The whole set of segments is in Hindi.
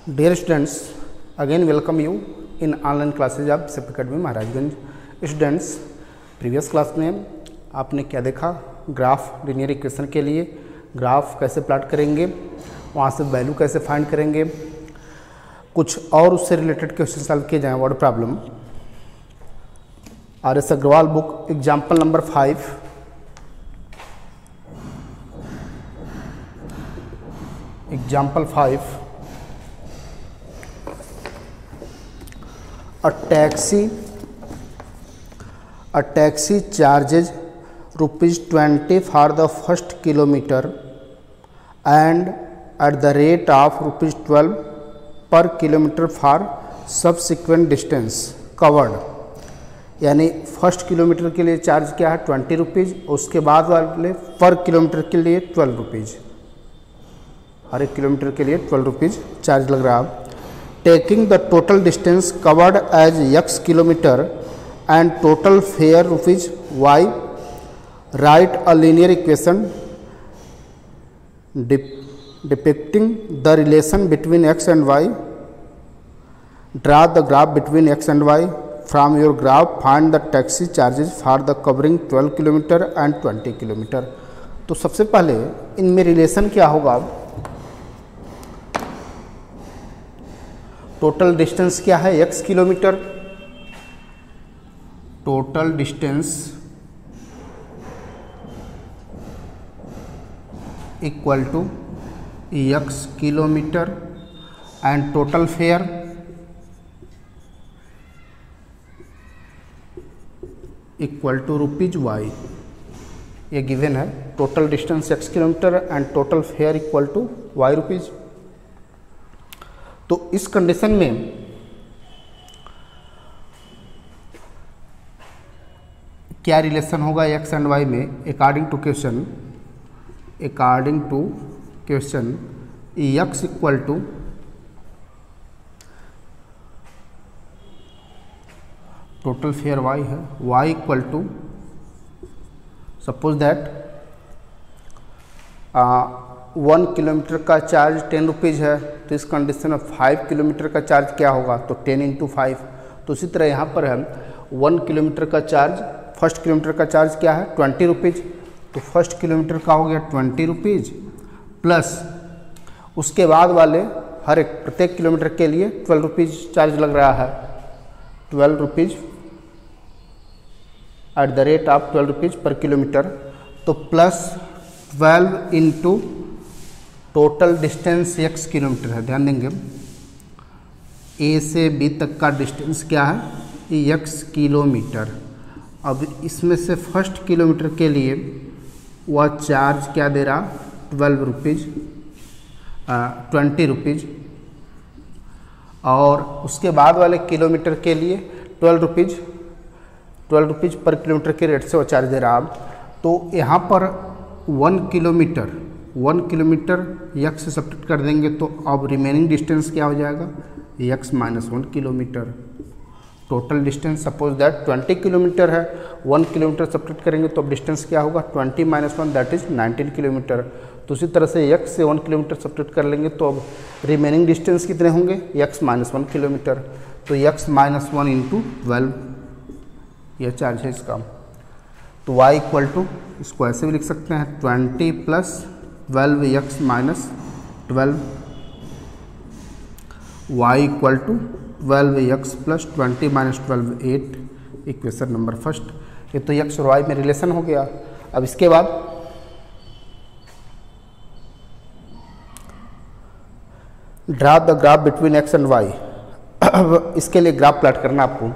Dear students, again welcome you in online classes of SIP Academy Maharajganj. Students, previous class में आपने क्या देखा? ग्राफ लीनियर इक्वेशन के लिए ग्राफ कैसे प्लॉट करेंगे, वहाँ से वैल्यू कैसे फाइंड करेंगे, कुछ और उससे रिलेटेड क्वेश्चन सॉल्व किए जाएँ। Word problem RS Agarwal book example number 5। Example 5, a taxi charges ₹20 for the first kilometer and at the rate of ₹12 per kilometer for subsequent distance covered। यानी फर्स्ट किलोमीटर के लिए चार्ज क्या है 20 रुपीज़, उसके बाद वाले पर किलोमीटर के लिए 12 रुपीज़, हर एक किलोमीटर के लिए 12 रुपीज़ चार्ज लग रहा है। Taking the total distance covered as x kilometre and total fare ₹y, write a linear equation depicting the relation between x and y, draw the graph between x and y, from your graph find the taxi charges for the covering 12 kilometre and 20 kilometre. तो सबसे पहले इनमें रिलेशन क्या होगा? टोटल डिस्टेंस क्या है? x kilometre. Total distance equal to x kilometre and total fare equal to ₹y। ये गिवन है। Total distance x kilometre and total fare equal to y rupees. तो इस कंडीशन में क्या रिलेशन होगा x एंड y में? According to question x equal to total fare y है, y equal to suppose that 1 kilometre का चार्ज 10 रुपीज़ है, तो इस कंडीशन में 5 किलोमीटर का चार्ज क्या होगा? तो 10 × 5। तो उसी तरह यहाँ पर है 1 किलोमीटर का चार्ज, फर्स्ट किलोमीटर का चार्ज क्या है 20 रुपीज़, तो फर्स्ट किलोमीटर का हो गया 20 रुपीज़ प्लस उसके बाद वाले हर एक प्रत्येक किलोमीटर के लिए 12 रुपीज़ चार्ज लग रहा है। 12 rupees at the rate of 12 rupees पर किलोमीटर। तो plus 12 into total distance x kilometre है। ध्यान देंगे A से B तक का डिस्टेंस क्या है? x kilometre. अब इसमें से फर्स्ट किलोमीटर के लिए वह चार्ज क्या दे रहा? 12 रुपीज़ 20 रुपीज़, और उसके बाद वाले किलोमीटर के लिए 12 रुपीज़ पर किलोमीटर के रेट से वो चार्ज दे रहा। तो यहाँ पर 1 किलोमीटर x से सब्ट्रैक्ट कर देंगे तो अब रिमेनिंग डिस्टेंस क्या हो जाएगा? x - 1 kilometre. Total distance suppose that 20 kilometre है, 1 किलोमीटर सब्ट्रैक्ट करेंगे तो अब डिस्टेंस क्या होगा? 20 - 1 दैट इज़ 19 किलोमीटर। तो उसी तरह से x से 1 किलोमीटर सब्ट्रैक्ट कर लेंगे तो अब रिमेनिंग डिस्टेंस कितने होंगे? x - 1 kilometre. तो x - 1 × 12 यह चार्ज है इसका। तो y इक्वल टू, इसको ऐसे भी लिख सकते हैं 20 + 12x - 12, y equal to 12x + 20 - 12 8। Equation number first. ये तो x और y में रिलेशन हो गया। अब इसके बाद draw the graph between x and y। अब इसके लिए ग्राफ प्लॉट करना आपको।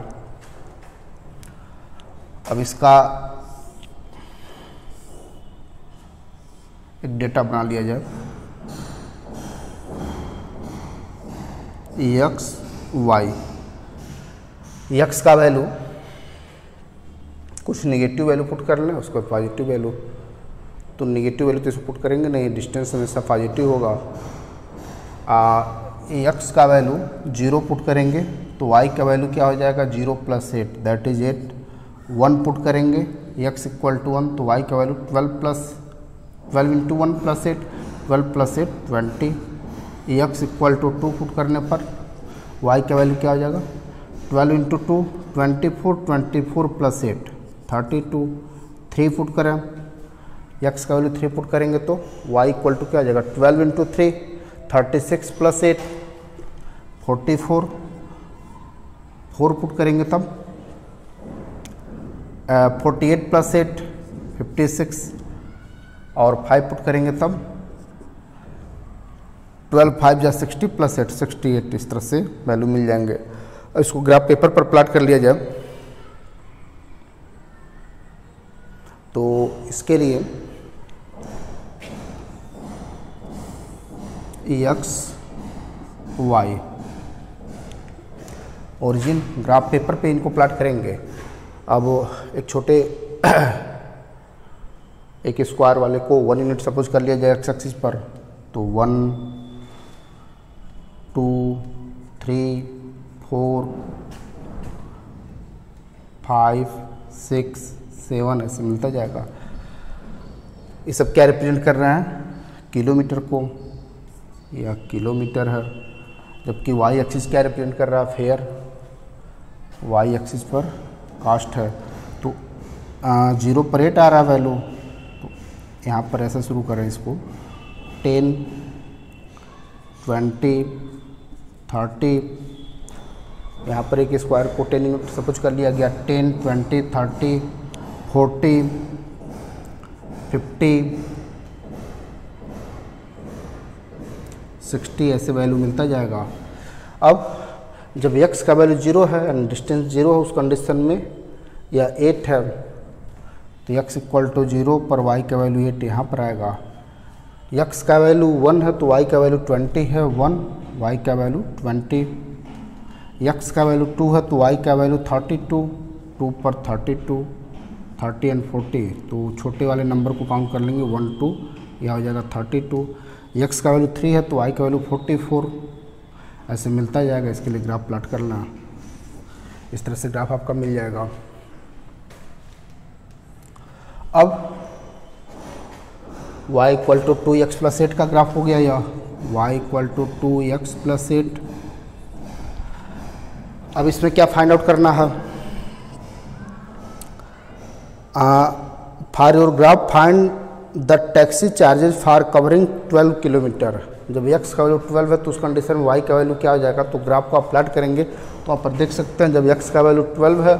अब इसका एक डेटा बना लिया जाए। x y, x का वैल्यू कुछ नेगेटिव वैल्यू पुट कर लें, उसके बाद पॉजिटिव वैल्यू। तो नेगेटिव वैल्यू तो इसको पुट करेंगे नहीं, डिस्टेंस हमेशा पॉजिटिव होगा। x का वैल्यू 0 पुट करेंगे तो y का वैल्यू क्या हो जाएगा? 0 + 8 दैट इज 8। 1 पुट करेंगे x इक्वल टू 1, तो y का value 12 × 1 + 8, 12 + 8 20, X equal to 2 put करने पर वाई का वैल्यू क्या हो जाएगा 12 इंटू 2 24, 24 प्लस 8 32, 3 पुट करें एक्स का वैल्यू 3 पुट करेंगे तो वाई इक्वल टू क्या हो जाएगा 12 इंटू 3 36 प्लस 8 44, 4 पुट करेंगे तब 48 प्लस 8 56 और 5 पुट करेंगे तब 12 5 जा 60 प्लस 8 68, इस तरह से वैल्यू मिल जाएंगे। इसको ग्राफ पेपर पर प्लॉट कर लिया जाए तो इसके लिए X Y origin graph paper पे इनको प्लॉट करेंगे। अब एक छोटे एक स्क्वायर वाले को 1 यूनिट सपोज कर लिया जाए एक्स एक्सिस पर, तो 1 2 3 4 5 6 7 ऐसे मिलता जाएगा। ये सब क्या रिप्रेजेंट कर रहे हैं किलोमीटर को, या किलोमीटर है, जबकि वाई एक्सिस क्या रिप्रेजेंट कर रहा है फेयर, वाई एक्सिस पर कास्ट है। तो 0 पर 8 आ रहा है वैल्यू, तो यहाँ पर ऐसा शुरू करें इसको 10 20 30, यहाँ पर एक स्क्वायर को 10 यूनिट सपोज कर लिया गया 10 20 30 40 50 60 ऐसे वैल्यू मिलता जाएगा। अब जब x का वैल्यू 0 है एंड डिस्टेंस 0 है उस कंडीशन में, या 8 है तो x इक्वल टू 0 पर y का वैल्यू 8 यहाँ पर आएगा। x का वैल्यू 1 है तो y का वैल्यू 20 है 1, y का वैल्यू 20, x का वैल्यू 2 है तो y का वैल्यू 32, 2 पर 32 30 एंड 40, तो छोटे वाले नंबर को काउंट कर लेंगे 1 2, यह हो जाएगा 32। x का वैल्यू 3 है तो y का वैल्यू 44, ऐसे मिलता जाएगा। इसके लिए ग्राफ प्लॉट करना, इस तरह से ग्राफ आपका मिल जाएगा। अब y equal to 2x plus 8 का ग्राफ हो गया, या y equal to 2x plus 8। अब इसमें क्या फाइंड आउट करना है, for your graph find the taxi charges for covering 12 kilometre. जब x का वैल्यू 12 है तो उस कंडीशन में y का वैल्यू क्या हो जाएगा, तो ग्राफ को आप प्लॉट करेंगे तो आप पर देख सकते हैं जब x का वैल्यू 12 है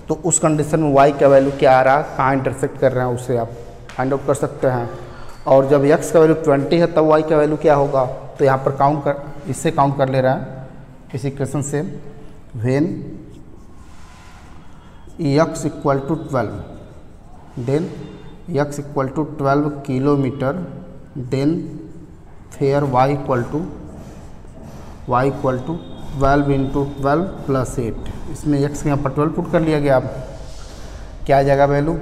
तो उस कंडीशन में y का वैल्यू क्या आ रहा है, कहाँ इंटरसेक्ट कर रहे हैं उसे आप फाइंड आउट कर सकते हैं। और जब x का वैल्यू 20 है तब y का वैल्यू क्या होगा, तो यहाँ पर काउंट कर, इससे काउंट कर ले रहा है इस इक्वेशन से, when x equal to 12 then x equal to 12 kilometre then fare y equal to 12 into 12 plus 8। इसमें x के यहाँ पर 12 पुट कर लिया गया। अब क्या आ जाएगा वैल्यू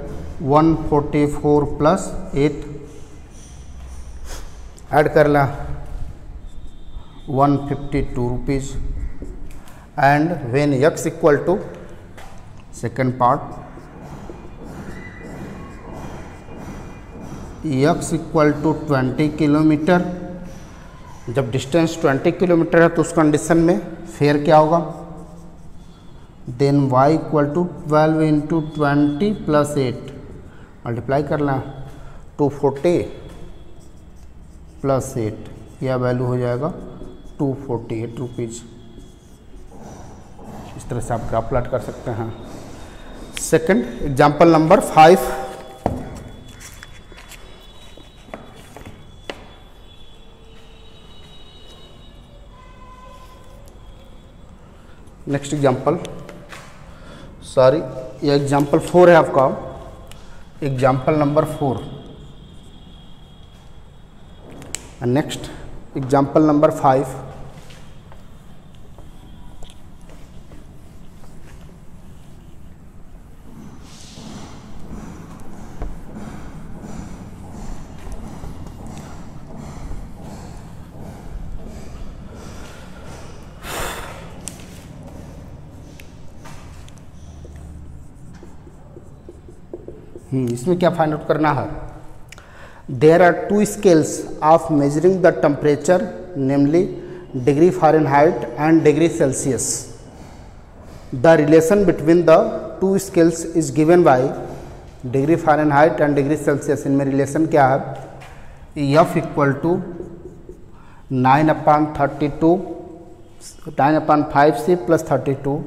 144 प्लस 8 ऐड कर ला 152 rupees. And when x equal to second part x equal to 20 kilometre, जब डिस्टेंस 20 किलोमीटर है तो उस कंडीशन में फेयर क्या होगा, then y equal to 12 into 20 plus 8 multiply करना 240 प्लस 8, यह वैल्यू हो जाएगा 248 रुपीज़। इस तरह से आप ग्राफ प्लॉट कर सकते हैं। Second example number 5, next example, sorry ये एग्जाम्पल 4 है आपका, example number 4। Next example number 5, इसमें क्या फाइंड आउट करना है, there are two scales of measuring the temperature namely degree Fahrenheit and degree Celsius. The relation between the two scales is given by degree Fahrenheit and degree Celsius. इनमें रिलेशन क्या है? F equal to 9/32 9/5C plus 32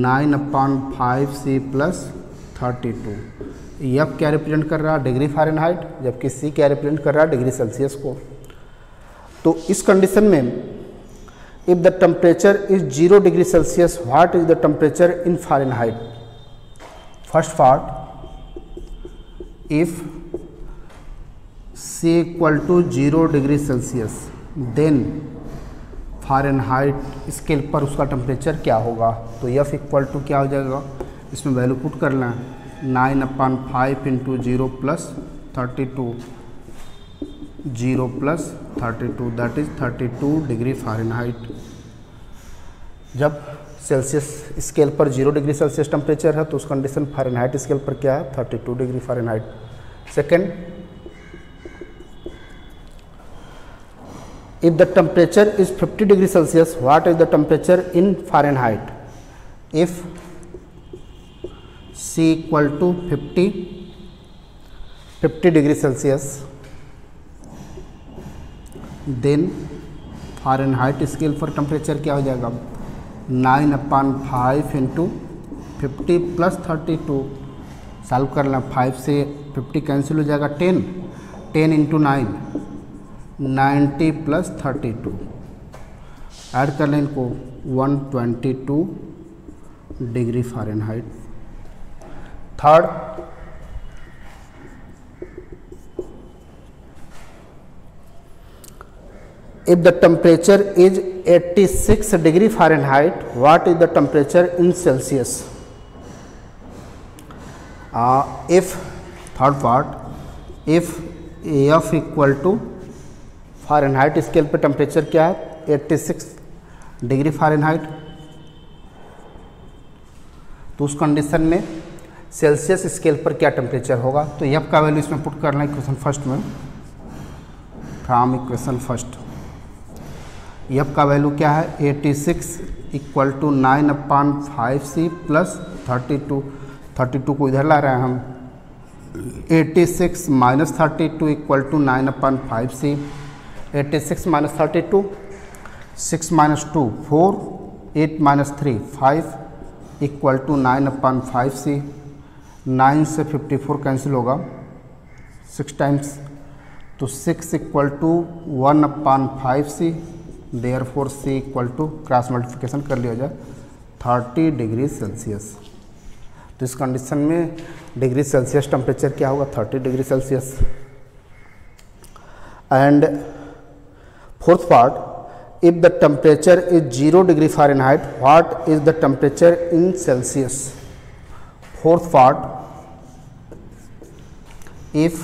9/5C plus 32. F क्या रिप्रेजेंट कर रहा है? डिग्री फ़ारेनहाइट, जबकि C क्या रिप्रेजेंट कर रहा है? डिग्री सेल्सियस को. तो इस कंडीशन में if the temperature is 0 degree Celsius, what is the temperature in Fahrenheit? First part, if C equal to 0 degree Celsius, then Fahrenheit scale पर उसका टेम्परेचर क्या होगा? तो F इक्वल टू क्या हो जाएगा? इसमें वैल्यू पुट करना है 9/5 into 0 plus 32 0 plus 32 that is 32 degree Fahrenheit. जब सेल्सियस स्केल पर 0 डिग्री सेल्सियस टेम्परेचर है तो उस कंडीशन फ़ारेनहाइट स्केल पर क्या है? 32 degree Fahrenheit. Second, if the temperature is 50 degree Celsius, what is the temperature in Fahrenheit? If C equal to 50 degree Celsius, then Fahrenheit scale पर टेम्परेचर क्या हो जाएगा? 9/5 इंटू 50 प्लस 32. सॉल्व करना, 5 से 50 कैंसिल हो जाएगा, 10 इंटू 9 90 प्लस 32. ऐड कर लें इनको, 122 degree Fahrenheit. Third, if the temperature is 86 degree Fahrenheit, what is the temperature in Celsius? If third part, if F equal to Fahrenheit scale पे टेम्परेचर क्या है? 86 डिग्री फ़ारेनहाइट. तो उस कंडीशन में सेल्सियस स्केल पर क्या टेम्परेचर होगा? तो F का वैल्यू इसमें पुट करना है इक्वेशन फर्स्ट में, फ्रॉम इक्वेशन फर्स्ट. F का वैल्यू क्या है? 86 इक्वल टू 9/5C प्लस 32. 32 को इधर ला रहे हैं हम. 86 minus 32 equal to 9/5C. 86 minus 32, 6 minus 2 4, 8 minus 3 5 equal to 9/5C. 9 से 54 कैंसिल होगा 6 टाइम्स, तो 6 equal to 1/5C. Therefore C equal to, cross multiplication कर लिया जाए, 30 डिग्री सेल्सियस. तो इस कंडीशन में डिग्री सेल्सियस टेम्परेचर क्या होगा? 30 degree Celsius. And fourth part, if the temperature is 0 degree Fahrenheit, what is the temperature in Celsius? Fourth part, if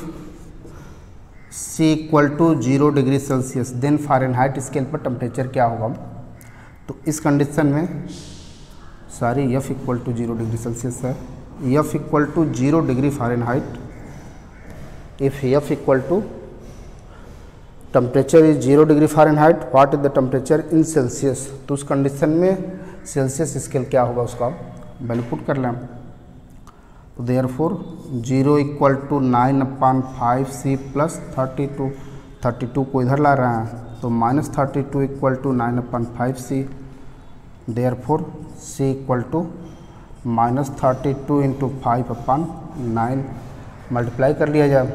C equal to 0 degree Celsius, then Fahrenheit scale पर टेम्परेचर क्या होगा? तो इस कंडीशन में F equal to 0 degree Celsius है. F equal to 0 degree Fahrenheit. If F equal to temperature is 0 degree Fahrenheit, what is the temperature in Celsius? तो उस कंडीशन में सेल्सियस स्केल क्या होगा उसका वैल्यू पुट कर लें. तो therefore 0 equal to 9/5C plus 32. 32 को इधर ला रहे हैं तो minus 32 equal to 9/5C. Therefore C equal to minus 32 into 5/9. Multiply कर लिया जाए,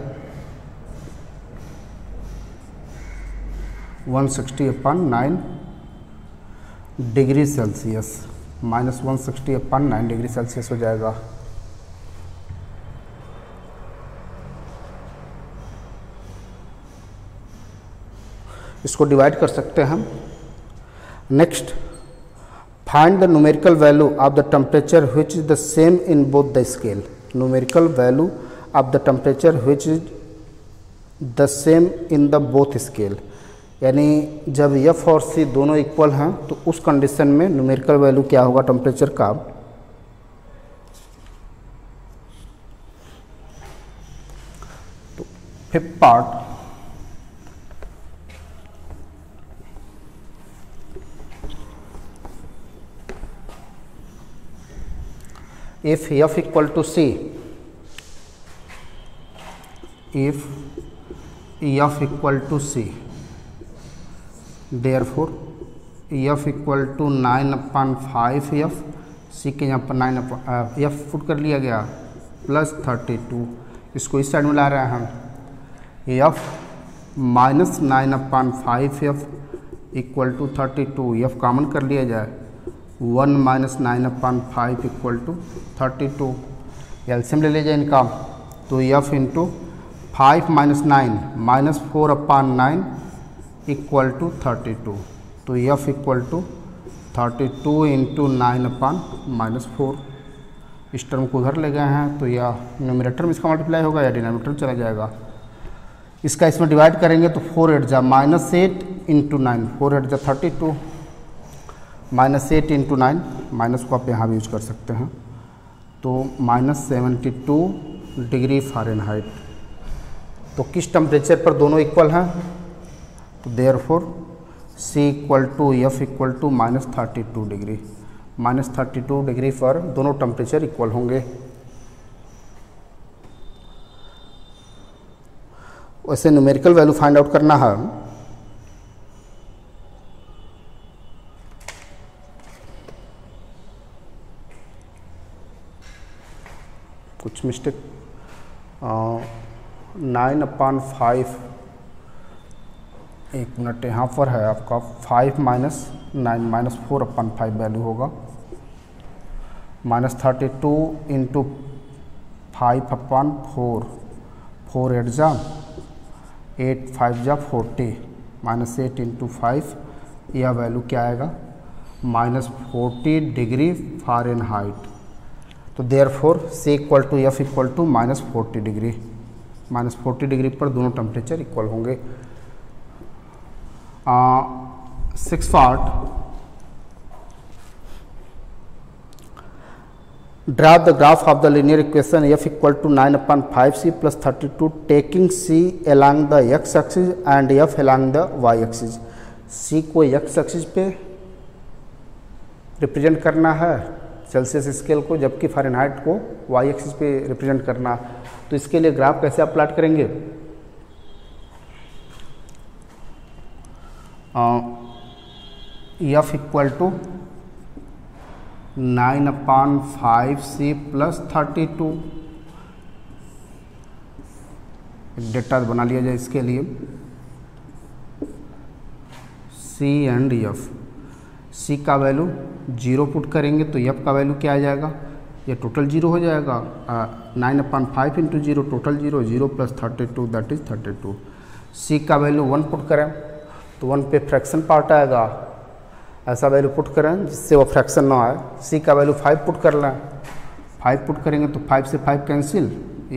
160/9 degree Celsius, minus 160/9 degree Celsius हो जाएगा. इसको डिवाइड कर सकते हैं हम. Next, find the numerical value of the temperature which is the same in both the scale. Numerical value of the temperature which is the same in the both scale, यानी जब F और C दोनों इक्वल हैं तो उस कंडीशन में न्यूमेरिकल वैल्यू क्या होगा टेम्परेचर का? तो fifth part, if f equal to c, if f equal to c, therefore f equal to 9/5f, c के यहाँ पर 9 f पुट कर लिया गया प्लस 32, इसको इस साइड में ला रहे हैं हम, f minus 9/5f equal to 32, f common कर लिया जाए, 1 माइनस 9/5 इक्वल टू 32, एलसीएम ले लीजिए इनका, तो f into 5 minus 9 minus 4/9 equal to 32, तो f इक्वल टू 32 इंटू 9/-4, इस टर्म को उधर ले गए हैं तो यह न्यूमरेटर में इसका मल्टीप्लाई होगा या डिनोमिनेटर चला जाएगा, इसका इसमें डिवाइड करेंगे तो 4 8 जा -8 इंटू 9, 4 8 जा 32, -8 इंटू 9, माइनस को आप यहाँ भी यूज कर सकते हैं, तो -72 डिग्री फ़ारेनहाइट। तो किस टेम्परेचर पर दोनों इक्वल हैं, तो therefore C equal to F equal to -32 degree, -32 degree पर दोनों टेम्परेचर इक्वल होंगे। वैसे न्यूमेरिकल वैल्यू फाइंड आउट करना है, कुछ मिस्टेक, 9/5, एक मिनट यहाँ पर है आपका 5 माइनस 9 -4/5 वैल्यू होगा, -32 इंटू 5/4, 4 8 जा 8, 5 जा 40, -8 इंटू 5, यह वैल्यू क्या आएगा, -40 डिग्री फ़ारेनहाइट। तो therefore C equal to F equal to -40 degree, -40 degree पर दोनों टेम्परेचर इक्वल होंगे। 6th part, draw the graph of the linear equation F equal to 9/5C plus 32 taking C along the x axis and F along the y axis. C को x एक्सिस पे रिप्रेजेंट करना है सेल्सियस स्केल को, जबकि फ़ारेनहाइट को y एक्सिस पे रिप्रेजेंट करना, तो इसके लिए ग्राफ कैसे आप प्लॉट करेंगे, F equal to 9/5C plus 32, data बना लिया जाए इसके लिए, C एंड F, C का वैल्यू 0 पुट करेंगे तो F का वैल्यू क्या आ जाएगा, ये टोटल 0 हो जाएगा, 9/5 into 0 total 0, 0 plus 32 that is 32। C का वैल्यू 1 पुट करें तो 1 पे फ्रैक्शन पार्ट आएगा, ऐसा वैल्यू पुट करें जिससे वो फ्रैक्शन ना आए। C का वैल्यू 5 पुट कर लें, 5 पुट करेंगे तो 5 से 5 कैंसिल,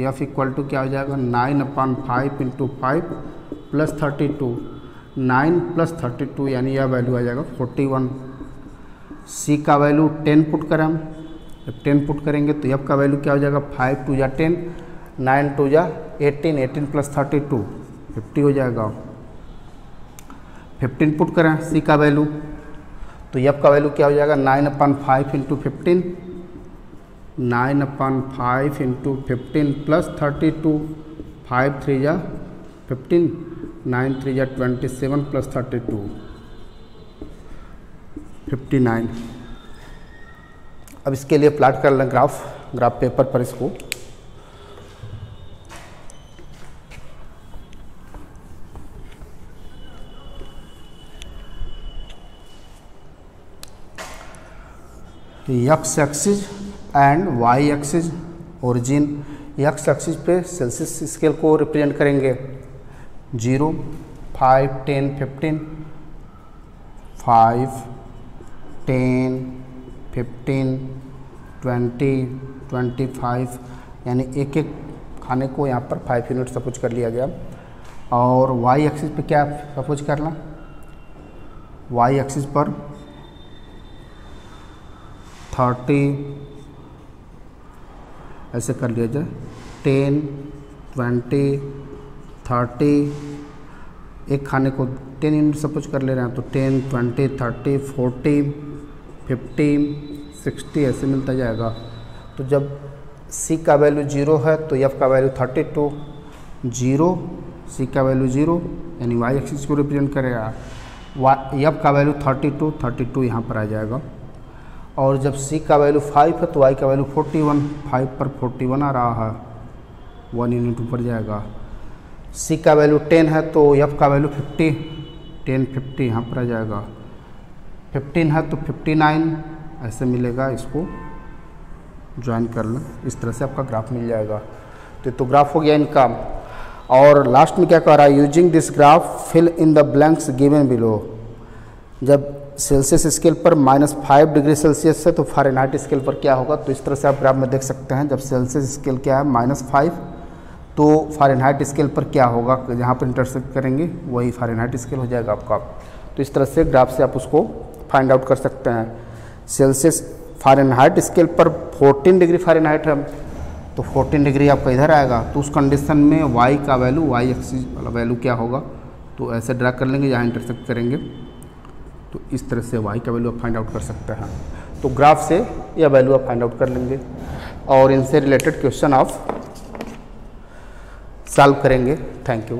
F इक्वल टू क्या हो जाएगा, 9/5 इंटू 5 प्लस 32, 9 प्लस 32 यानी यह वैल्यू आ जाएगा 41। C का वैल्यू 10 पुट करें, जब 10 पुट करेंगे तो F का वैल्यू क्या हो जाएगा, 5 2 जा 10, 9 2 जा 18, 18 प्लस 32 50 हो जाएगा। 15 पुट करें C का वैल्यू तो F का वैल्यू क्या हो जाएगा, 9/5 इंटू 15, 9/5 इंटू 15 प्लस 32, 5 3 जा 15, 9 3 जा 27 प्लस 32 59। अब इसके लिए प्लॉट कर लें ग्राफ पेपर पर इसको, X axis and Y axis, origin X axis पे सेल्सियस स्केल को रिप्रेजेंट करेंगे, 0 5 10 15, 5 10 15 20 25, यानी एक एक खाने को यहाँ पर 5 यूनिट सपोज कर लिया गया। और वाई एक्सिस पे क्या सपोज करना, वाई एक्सिस पर 30 ऐसे कर लिया जाए, 10 20 30, एक खाने को 10 यूनिट सपोज कर ले रहे हैं तो 10, 20, 30, 40, 50, 60 ऐसे मिलता जाएगा। तो जब C का वैल्यू 0 है तो F का वैल्यू 32, 0, C का वैल्यू 0 यानी y एक्सिस को रिप्रेजेंट करेगा। F का वैल्यू 32 यहाँ पर आ जाएगा। और जब C का वैल्यू 5 है तो y का वैल्यू 41, 5 पर 41 आ रहा है, 1 यूनिट ऊपर जाएगा। C का वैल्यू 10 है तो F का वैल्यू 50, 10, 50 यहाँ पर आ जाएगा। 15 है तो 59 ऐसे मिलेगा। इसको ज्वाइन कर लें, इस तरह से आपका ग्राफ मिल जाएगा। तो ग्राफ हो गया इनका। और लास्ट में क्या कह रहा है, using this graph fill in the blanks given below. जब सेल्सियस स्केल पर -5 डिग्री सेल्सियस है तो फ़ारेनहाइट स्केल पर क्या होगा, तो इस तरह से आप ग्राफ में देख सकते हैं। जब सेल्सियस स्केल क्या है -5 तो फ़ारेनहाइट स्केल पर क्या होगा, जहाँ पर इंटरसेक्ट करेंगे वही फ़ारेनहाइट स्केल हो जाएगा आपका। तो इस तरह से ग्राफ से आप उसको फाइंड आउट कर सकते हैं। सेल्सियस फ़ारेनहाइट स्केल पर 14 डिग्री फ़ारेनहाइट है तो 14 डिग्री आपका इधर आएगा। तो उस कंडीशन में y का वैल्यू, y एक्सिस वाला वैल्यू क्या होगा, तो ऐसे ड्रा कर लेंगे जहाँ इंटरसेक्ट करेंगे। तो इस तरह से y का वैल्यू आप फाइंड आउट कर सकते हैं। तो ग्राफ से यह वैल्यू आप फाइंड आउट कर लेंगे और इनसे रिलेटेड क्वेश्चन आप सॉल्व करेंगे। Thank you.